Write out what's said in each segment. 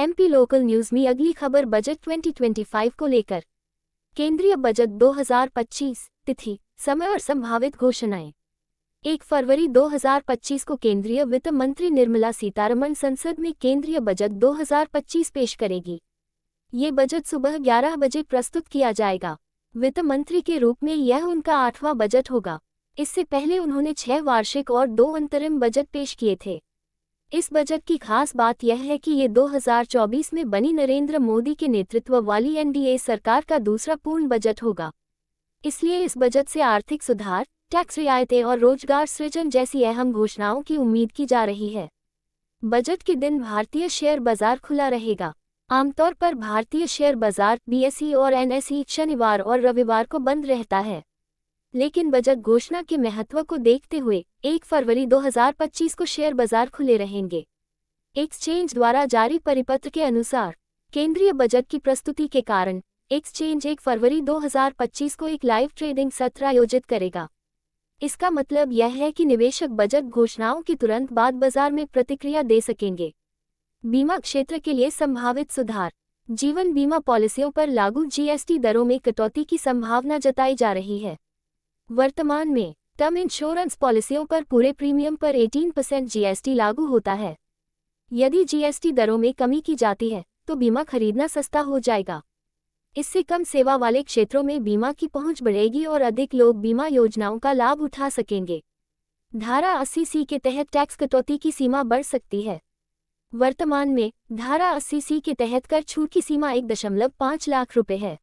MP local news में अगली खबर बजट 2025 को लेकर। केंद्रीय बजट 2025 तिथि, समय और संभावित घोषणाएं। 1 फरवरी 2025 को केंद्रीय वित्त मंत्री निर्मला सीतारमण संसद में केंद्रीय बजट 2025 पेश करेगी। ये बजट सुबह 11 बजे प्रस्तुत किया जाएगा। वित्त मंत्री के रूप में यह उनका 8वां बजट होगा। इससे पहले उन्होंने 6 वार्षिक और 2 अंतरिम बजट पेश किए थे। इस बजट की खास बात यह है कि ये 2024 में बनी नरेंद्र मोदी के नेतृत्व वाली एनडीए सरकार का दूसरा पूर्ण बजट होगा। इसलिए इस बजट से आर्थिक सुधार, टैक्स रियायतें और रोजगार सृजन जैसी अहम घोषणाओं की उम्मीद की जा रही है। बजट के दिन भारतीय शेयर बाजार खुला रहेगा। आमतौर पर भारतीय शेयर बाजार बीएसई और एनएसई शनिवार और रविवार को बंद रहता है, लेकिन बजट घोषणा के महत्व को देखते हुए 1 फरवरी 2025 को शेयर बाजार खुले रहेंगे। एक्सचेंज द्वारा जारी परिपत्र के अनुसार केंद्रीय बजट की प्रस्तुति के कारण एक्सचेंज 1 फरवरी 2025 को एक लाइव ट्रेडिंग सत्र आयोजित करेगा। इसका मतलब यह है कि निवेशक बजट घोषणाओं के तुरंत बाद बाजार में प्रतिक्रिया दे सकेंगे। बीमा क्षेत्र के लिए संभावित सुधार। जीवन बीमा पॉलिसियों पर लागू जीएसटी दरों में कटौती की संभावना जताई जा रही है। वर्तमान में टर्म इंश्योरेंस पॉलिसियों पर पूरे प्रीमियम पर 18% जीएसटी लागू होता है। यदि जीएसटी दरों में कमी की जाती है तो बीमा खरीदना सस्ता हो जाएगा। इससे कम सेवा वाले क्षेत्रों में बीमा की पहुंच बढ़ेगी और अधिक लोग बीमा योजनाओं का लाभ उठा सकेंगे। धारा 80C के तहत टैक्स कटौती की सीमा बढ़ सकती है। वर्तमान में धारा 80C के तहत कर छूट की सीमा 1.5 लाख रुपए है।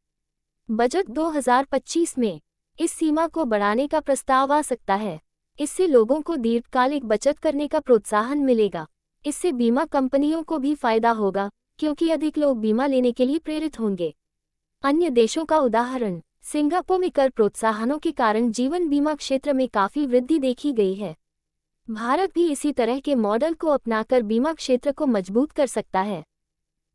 बजट 2025 में इस सीमा को बढ़ाने का प्रस्ताव आ सकता है। इससे लोगों को दीर्घकालिक बचत करने का प्रोत्साहन मिलेगा। इससे बीमा कंपनियों को भी फायदा होगा, क्योंकि अधिक लोग बीमा लेने के लिए प्रेरित होंगे। अन्य देशों का उदाहरण, सिंगापुर में कर प्रोत्साहनों के कारण जीवन बीमा क्षेत्र में काफी वृद्धि देखी गई है। भारत भी इसी तरह के मॉडल को अपनाकर बीमा क्षेत्र को मजबूत कर सकता है।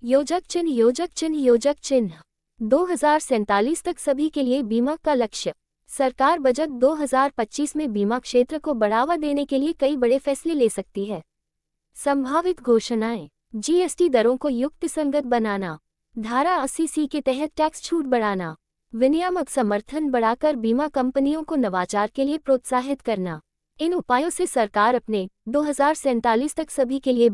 योजक चिन्ह योजक चिन्ह योजक चिन्ह 2047 तक सभी के लिए बीमा का लक्ष्य। सरकार बजट 2025 में बीमा क्षेत्र को बढ़ावा देने के लिए कई बड़े फैसले ले सकती है। संभावित घोषणाएं। जीएसटी दरों को युक्तिसंगत बनाना, धारा 80C के तहत टैक्स छूट बढ़ाना, विनियामक समर्थन बढ़ाकर बीमा कंपनियों को नवाचार के लिए प्रोत्साहित करना। इन उपायों से सरकार अपने 2047 तक सभी के लिए